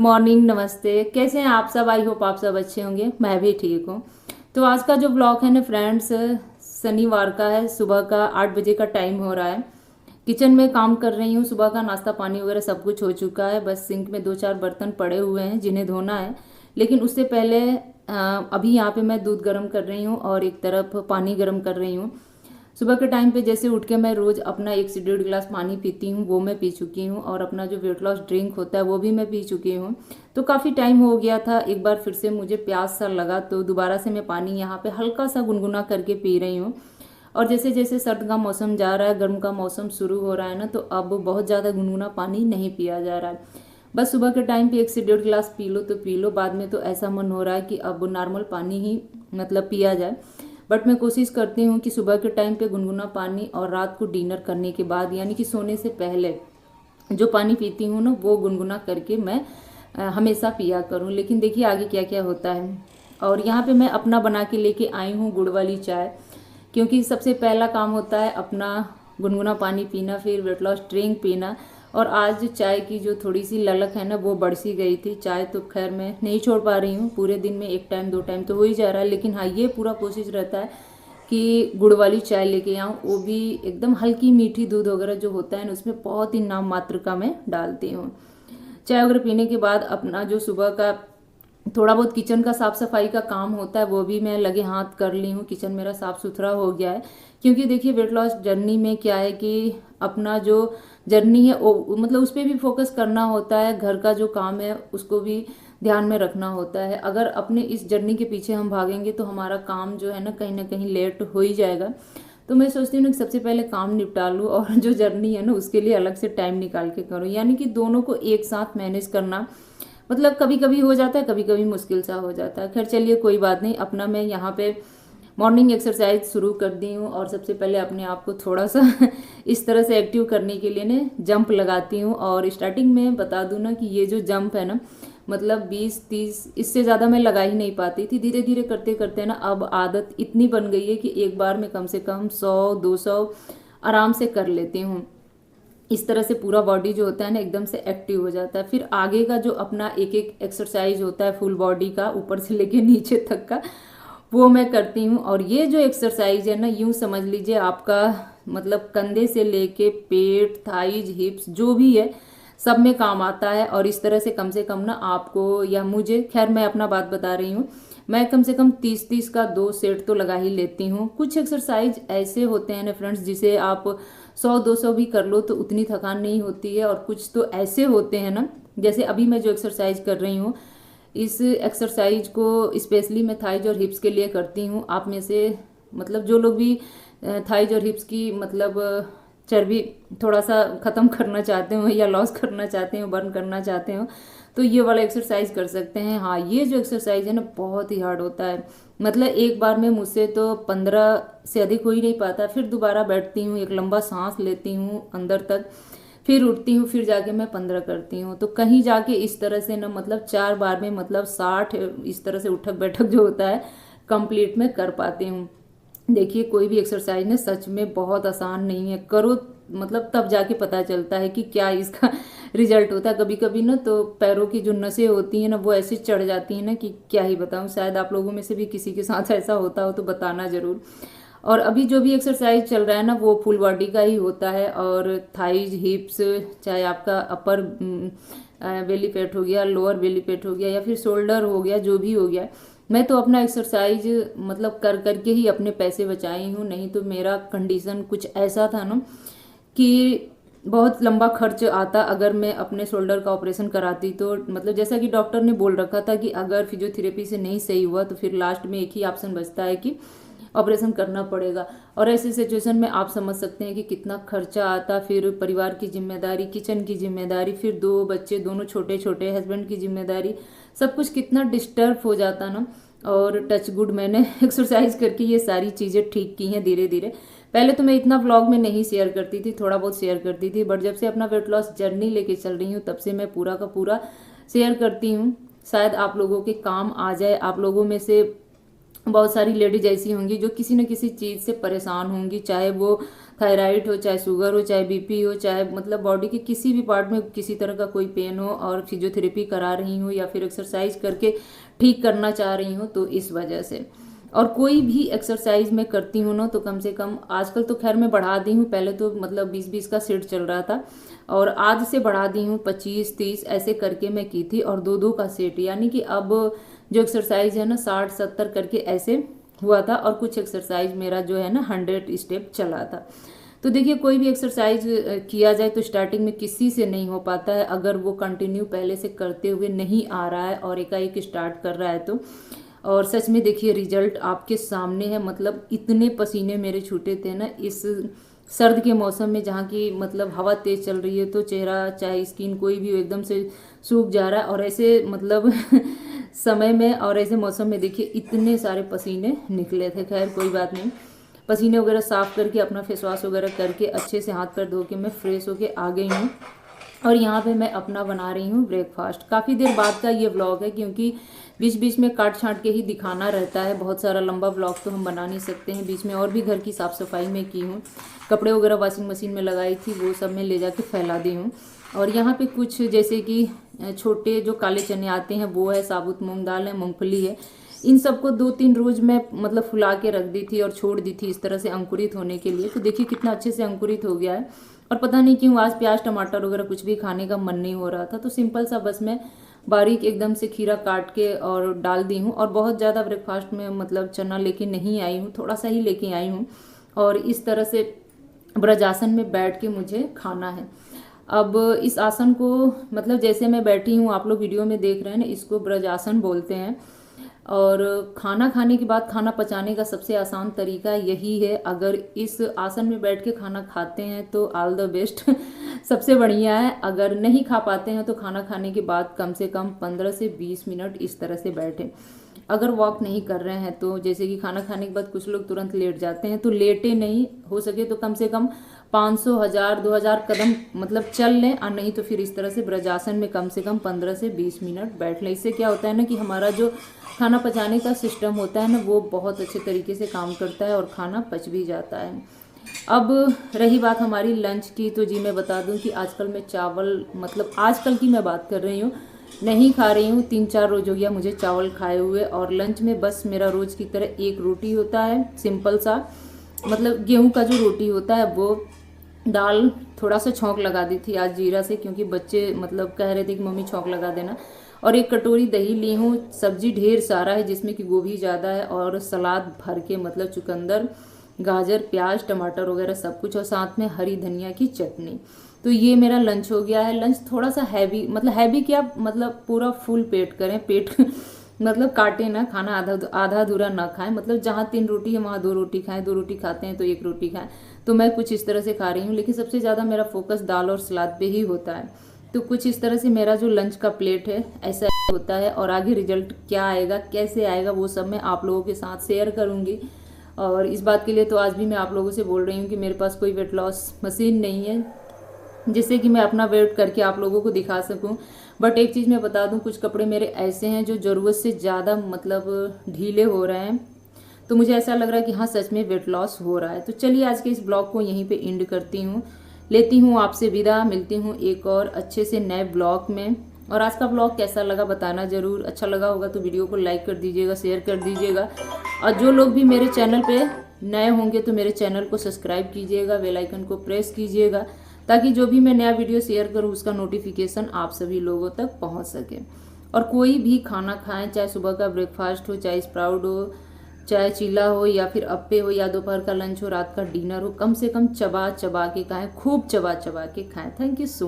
Morning, नमस्ते। कैसे हैं आप सब? आई होप आप सब अच्छे होंगे। मैं भी ठीक हूँ। तो आज का जो ब्लॉग है ना फ्रेंड्स, शनिवार का है। सुबह का 8 बजे का टाइम हो रहा है। किचन में काम कर रही हूँ। सुबह का नाश्ता पानी वगैरह सब कुछ हो चुका है। बस सिंक में 2-4 बर्तन पड़े हुए हैं जिन्हें धोना है। लेकिन उससे पहले अभी यहाँ पे मैं दूध गर्म कर रही हूँ और एक तरफ पानी गर्म कर रही हूँ। सुबह के टाइम पे जैसे उठ के मैं रोज़ अपना 1 से 1.5 गिलास पानी पीती हूँ, वो मैं पी चुकी हूँ। और अपना जो वेट लॉस ड्रिंक होता है वो भी मैं पी चुकी हूँ। तो काफ़ी टाइम हो गया था, एक बार फिर से मुझे प्यास सा लगा तो दोबारा से मैं पानी यहाँ पे हल्का सा गुनगुना करके पी रही हूँ। और जैसे जैसे सर्द का मौसम जा रहा है, गर्म का मौसम शुरू हो रहा है ना, तो अब बहुत ज़्यादा गुनगुना पानी नहीं पिया जा रहा है। बस सुबह के टाइम पे 1 से 1.5 गिलास पी लो तो पी लो, बाद में तो ऐसा मन हो रहा है कि अब नॉर्मल पानी ही मतलब पिया जाए। बट मैं कोशिश करती हूँ कि सुबह के टाइम पे गुनगुना पानी और रात को डिनर करने के बाद यानी कि सोने से पहले जो पानी पीती हूँ ना, वो गुनगुना करके मैं हमेशा पिया करूँ। लेकिन देखिए आगे क्या क्या होता है। और यहाँ पे मैं अपना बना के लेके आई हूँ गुड़ वाली चाय, क्योंकि सबसे पहला काम होता है अपना गुनगुना पानी पीना, फिर वेट लॉस ड्रिंक पीना। और आज चाय की जो थोड़ी सी ललक है ना, वो बढ़ सी गई थी। चाय तो खैर मैं नहीं छोड़ पा रही हूँ, पूरे दिन में 1 टाइम 2 टाइम तो हो ही जा रहा है। लेकिन हाँ, ये पूरा कोशिश रहता है कि गुड़ वाली चाय लेके आऊँ, वो भी एकदम हल्की मीठी। दूध वगैरह जो होता है ना, उसमें बहुत ही नाम मात्र का मैं डालती हूँ। चाय वगैरह पीने के बाद अपना जो सुबह का थोड़ा बहुत किचन का साफ सफाई का काम होता है वो भी मैं लगे हाथ कर ली हूँ। किचन मेरा साफ सुथरा हो गया है, क्योंकि देखिए वेट लॉस जर्नी में क्या है कि अपना जो जर्नी है वो मतलब उस पर भी फोकस करना होता है। घर का जो काम है उसको भी ध्यान में रखना होता है। अगर अपने इस जर्नी के पीछे हम भागेंगे तो हमारा काम जो है ना कहीं लेट हो ही जाएगा। तो मैं सोचती हूँ कि सबसे पहले काम निपटा लूँ और जो जर्नी है ना उसके लिए अलग से टाइम निकाल के करूँ, यानी कि दोनों को एक साथ मैनेज करना मतलब कभी कभी हो जाता है, कभी कभी मुश्किल सा हो जाता है। खैर चलिए कोई बात नहीं। अपना मैं यहाँ पे मॉर्निंग एक्सरसाइज शुरू कर दी हूँ और सबसे पहले अपने आप को थोड़ा सा इस तरह से एक्टिव करने के लिए ना जंप लगाती हूँ। और स्टार्टिंग में बता दूँ ना कि ये जो जंप है ना, मतलब 20-30 इससे ज़्यादा मैं लगा ही नहीं पाती थी। धीरे धीरे करते करते ना अब आदत इतनी बन गई है कि एक बार में कम से कम 100-200 आराम से कर लेती हूँ। इस तरह से पूरा बॉडी जो होता है ना एकदम से एक्टिव हो जाता है। फिर आगे का जो अपना एक एक एक्सरसाइज होता है फुल बॉडी का, ऊपर से लेके नीचे तक का, वो मैं करती हूँ। और ये जो एक्सरसाइज है ना, यूं समझ लीजिए आपका मतलब कंधे से लेके पेट, थाइज, हिप्स जो भी है सब में काम आता है। और इस तरह से कम ना आपको या मुझे, खैर मैं अपना बात बता रही हूँ, मैं कम से कम 30-30 का 2 सेट तो लगा ही लेती हूँ। कुछ एक्सरसाइज ऐसे होते हैं ना फ्रेंड्स, जिसे आप 100-200 भी कर लो तो उतनी थकान नहीं होती है। और कुछ तो ऐसे होते हैं ना, जैसे अभी मैं जो एक्सरसाइज कर रही हूँ, इस एक्सरसाइज को स्पेशली मैं थाइज और हिप्स के लिए करती हूँ। आप में से मतलब जो लोग भी थाइज और हिप्स की मतलब चर्बी थोड़ा सा ख़त्म करना चाहते हो या लॉस करना चाहते हो, बर्न करना चाहते हो, तो ये वाला एक्सरसाइज कर सकते हैं। हाँ, ये जो एक्सरसाइज है ना बहुत ही हार्ड होता है। मतलब एक बार में मुझसे तो 15 से अधिक हो ही नहीं पाता। फिर दोबारा बैठती हूँ, एक लंबा सांस लेती हूँ अंदर तक, फिर उठती हूँ, फिर जाके मैं 15 करती हूँ। तो कहीं जाके इस तरह से ना मतलब 4 बार में मतलब 60 इस तरह से उठक बैठक जो होता है कंप्लीट में कर पाती हूँ। देखिए कोई भी एक्सरसाइज ना सच में बहुत आसान नहीं है। करो मतलब तब जाके पता चलता है कि क्या इसका रिजल्ट होता है। कभी कभी ना तो पैरों की जो नसें होती हैं ना वो ऐसे चढ़ जाती हैं ना कि क्या ही बताऊँ। शायद आप लोगों में से भी किसी के साथ ऐसा होता हो तो बताना ज़रूर। और अभी जो भी एक्सरसाइज चल रहा है ना वो फुल बॉडी का ही होता है। और थाइज, हिप्स, चाहे आपका अपर बेली फैट हो गया, लोअर बेली फैट हो गया, या फिर शोल्डर हो गया, जो भी हो गया, मैं तो अपना एक्सरसाइज मतलब कर करके ही अपने पैसे बचाई हूँ। नहीं तो मेरा कंडीशन कुछ ऐसा था ना कि बहुत लंबा खर्च आता अगर मैं अपने शोल्डर का ऑपरेशन कराती। तो मतलब जैसा कि डॉक्टर ने बोल रखा था कि अगर फिजियोथेरेपी से नहीं सही हुआ तो फिर लास्ट में एक ही ऑप्शन बचता है कि ऑपरेशन करना पड़ेगा। और ऐसी सिचुएशन में आप समझ सकते हैं कि कितना खर्चा आता। फिर परिवार की जिम्मेदारी, किचन की जिम्मेदारी, फिर 2 बच्चे दोनों छोटे छोटे, हस्बैंड की जिम्मेदारी, सब कुछ कितना डिस्टर्ब हो जाता ना। और टच गुड मैंने एक्सरसाइज करके ये सारी चीज़ें ठीक की हैं धीरे धीरे। पहले तो मैं इतना व्लॉग में नहीं शेयर करती थी, थोड़ा बहुत शेयर करती थी, बट जब से अपना वेट लॉस जर्नी लेके चल रही हूँ तब से मैं पूरा का पूरा शेयर करती हूँ। शायद आप लोगों के काम आ जाए। आप लोगों में से बहुत सारी लेडीज ऐसी होंगी जो किसी न किसी चीज़ से परेशान होंगी, चाहे वो थायराइड हो, चाहे शुगर हो, चाहे बीपी हो, चाहे मतलब बॉडी के किसी भी पार्ट में किसी तरह का कोई पेन हो, और फिजियोथेरेपी करा रही हो या फिर एक्सरसाइज करके ठीक करना चाह रही हो, तो इस वजह से। और कोई भी एक्सरसाइज मैं करती हूँ ना, तो कम से कम आजकल तो खैर मैं बढ़ा दी हूँ, पहले तो मतलब 20-20 का सेट चल रहा था, और आज से बढ़ा दी हूँ 25-30 ऐसे करके मैं की थी, और 2-2 का सेट, यानी कि अब जो एक्सरसाइज है ना 60-70 करके ऐसे हुआ था, और कुछ एक्सरसाइज मेरा जो है ना 100 स्टेप चला था। तो देखिए, कोई भी एक्सरसाइज किया जाए तो स्टार्टिंग में किसी से नहीं हो पाता है, अगर वो कंटिन्यू पहले से करते हुए नहीं आ रहा है और एकाएक स्टार्ट कर रहा है तो। और सच में देखिए, रिजल्ट आपके सामने है, मतलब इतने पसीने मेरे छूटे थे ना इस सर्द के मौसम में, जहाँ की मतलब हवा तेज चल रही है, तो चेहरा चाहे स्किन कोई भी हो एकदम से सूख जा रहा है, और ऐसे मतलब समय में और ऐसे मौसम में देखिए इतने सारे पसीने निकले थे। खैर कोई बात नहीं, पसीने वगैरह साफ करके अपना फेस वॉश वगैरह करके अच्छे से हाथ पैर धो के मैं फ्रेश होके आ गई हूँ, और यहाँ पे मैं अपना बना रही हूँ ब्रेकफास्ट। काफ़ी देर बाद का ये व्लॉग है, क्योंकि बीच बीच में काट छांट के ही दिखाना रहता है, बहुत सारा लंबा व्लॉग तो हम बना नहीं सकते हैं। बीच में और भी घर की साफ़ सफाई में की हूँ, कपड़े वगैरह वॉशिंग मशीन में लगाई थी, वो सब मैं ले जाके फैला दी हूँ। और यहाँ पे कुछ जैसे कि छोटे जो काले चने आते हैं वो है, साबुत मूंग दाल है, मूंगफली है, इन सबको 2-3 रोज मैं मतलब फुला के रख दी थी और छोड़ दी थी इस तरह से अंकुरित होने के लिए। तो देखिए कितना अच्छे से अंकुरित हो गया है, और पता नहीं क्यों आज प्याज टमाटर वगैरह कुछ भी खाने का मन नहीं हो रहा था, तो सिंपल सा बस मैं बारीक एकदम से खीरा काट के और डाल दी हूँ। और बहुत ज़्यादा ब्रेकफास्ट में मतलब चना लेके नहीं आई हूँ, थोड़ा सा ही लेके आई हूँ, और इस तरह से ब्रजासन में बैठ के मुझे खाना है। अब इस आसन को मतलब जैसे मैं बैठी हूँ, आप लोग वीडियो में देख रहे हैं ना, इसको ब्रजासन बोलते हैं। और खाना खाने के बाद खाना पचाने का सबसे आसान तरीका यही है। अगर इस आसन में बैठ के खाना खाते हैं तो ऑल द बेस्ट सबसे बढ़िया है। अगर नहीं खा पाते हैं तो खाना खाने के बाद कम से कम 15 से 20 मिनट इस तरह से बैठें। अगर वॉक नहीं कर रहे हैं तो जैसे कि खाना खाने के बाद कुछ लोग तुरंत लेट जाते हैं, तो लेटे नहीं, हो सके तो कम से कम 500, 1000, 2000 कदम मतलब चल लें, और नहीं तो फिर इस तरह से ब्रजासन में कम से कम 15 से 20 मिनट बैठ लें। इससे क्या होता है ना कि हमारा जो खाना पचाने का सिस्टम होता है ना, वो बहुत अच्छे तरीके से काम करता है और खाना पच भी जाता है। अब रही बात हमारी लंच की, तो जी मैं बता दूं कि आजकल मैं चावल, मतलब आजकल की मैं बात कर रही हूँ, नहीं खा रही हूँ। 3-4 रोज हो गया मुझे चावल खाए हुए, और लंच में बस मेरा रोज की तरह एक रोटी होता है, सिंपल सा, मतलब गेहूं का जो रोटी होता है वो, दाल थोड़ा सा छौंक लगा दी थी आज जीरा से, क्योंकि बच्चे मतलब कह रहे थे कि मम्मी छौंक लगा देना। और एक कटोरी दही ली हूँ, सब्जी ढेर सारा है जिसमें कि गोभी ज़्यादा है, और सलाद भर के मतलब चुकंदर, गाजर, प्याज, टमाटर वगैरह सब कुछ, और साथ में हरी धनिया की चटनी। तो ये मेरा लंच हो गया है। लंच थोड़ा सा हैवी, मतलब हैवी क्या, मतलब पूरा फुल पेट करें, पेट मतलब काटे ना, खाना आधा अधूरा ना खाएं, मतलब जहाँ 3 रोटी है वहाँ 2 रोटी खाएं, 2 रोटी खाते हैं तो 1 रोटी खाएं। तो मैं कुछ इस तरह से खा रही हूँ, लेकिन सबसे ज़्यादा मेरा फोकस दाल और सलाद पे ही होता है। तो कुछ इस तरह से मेरा जो लंच का प्लेट है ऐसा होता है, और आगे रिजल्ट क्या आएगा, कैसे आएगा, वो सब मैं आप लोगों के साथ शेयर करूँगी। और इस बात के लिए तो आज भी मैं आप लोगों से बोल रही हूँ कि मेरे पास कोई वेट लॉस मशीन नहीं है जिससे कि मैं अपना वेट करके आप लोगों को दिखा सकूं। बट एक चीज़ मैं बता दूं, कुछ कपड़े मेरे ऐसे हैं जो ज़रूरत से ज़्यादा मतलब ढीले हो रहे हैं, तो मुझे ऐसा लग रहा है कि हाँ सच में वेट लॉस हो रहा है। तो चलिए आज के इस ब्लॉग को यहीं पे एंड करती हूँ, लेती हूँ आपसे विदा, मिलती हूँ एक और अच्छे से नए ब्लॉग में। और आज का ब्लॉग कैसा लगा बताना ज़रूर, अच्छा लगा होगा तो वीडियो को लाइक कर दीजिएगा, शेयर कर दीजिएगा, और जो लोग भी मेरे चैनल पे नए होंगे तो मेरे चैनल को सब्सक्राइब कीजिएगा, बेल आइकन को प्रेस कीजिएगा, ताकि जो भी मैं नया वीडियो शेयर करूँ उसका नोटिफिकेशन आप सभी लोगों तक पहुँच सके। और कोई भी खाना खाएं, चाहे सुबह का ब्रेकफास्ट हो, चाहे स्प्राउट हो, चाहे चीला हो, या फिर अप्पे हो, या दोपहर का लंच हो, रात का डिनर हो, कम से कम चबा चबा के खाएं, खूब चबा चबा के खाएं। Thank you so much.